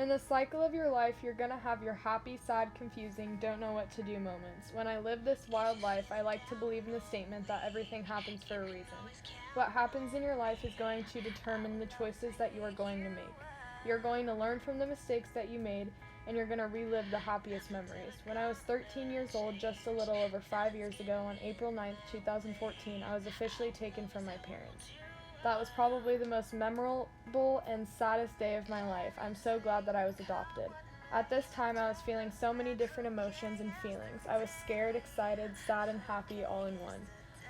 In the cycle of your life, you're gonna have your happy, sad, confusing, don't know what to do moments. When I live this wild life, I like to believe in the statement that everything happens for a reason. What happens in your life is going to determine the choices that you are going to make. You're going to learn from the mistakes that you made, and you're going to relive the happiest memories. When I was 13 years old, just a little over 5 years ago, on April 9th, 2014, I was officially taken from my parents. That was probably the most memorable and saddest day of my life. I'm so glad that I was adopted. At this time, I was feeling so many different emotions and feelings. I was scared, excited, sad, and happy all in one.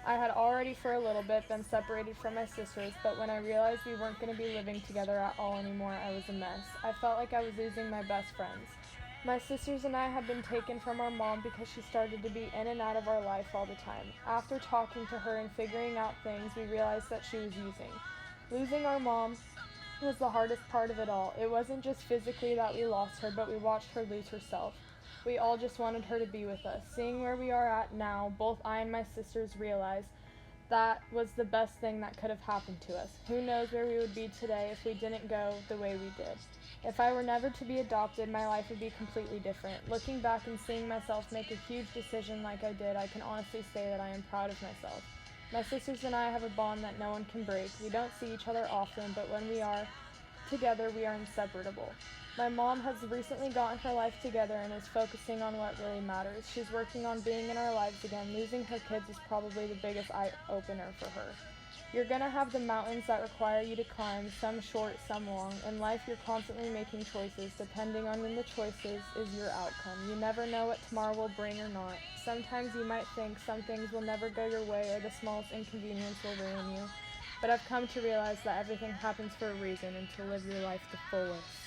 I had already for a little bit been separated from my sisters, but when I realized we weren't going to be living together at all anymore, I was a mess. I felt like I was losing my best friends. My sisters and I had been taken from our mom because she started to be in and out of our life all the time. After talking to her and figuring out things, we realized that she was using. Losing our mom was the hardest part of it all. It wasn't just physically that we lost her, but we watched her lose herself. We all just wanted her to be with us. Seeing where we are at now, both I and my sisters realized that was the best thing that could have happened to us. Who knows where we would be today if we didn't go the way we did. If I were never to be adopted, my life would be completely different. Looking back and seeing myself make a huge decision like I did, I can honestly say that I am proud of myself. My sisters and I have a bond that no one can break. We don't see each other often, but when we are together, we are inseparable. My mom has recently gotten her life together and is focusing on what really matters. She's working on being in our lives again. Losing her kids is probably the biggest eye-opener for her. You're gonna have the mountains that require you to climb, some short, some long. In life, you're constantly making choices. Depending on when the choices is your outcome. You never know what tomorrow will bring or not. Sometimes you might think some things will never go your way or the smallest inconvenience will ruin you. But I've come to realize that everything happens for a reason and to live your life the fullest.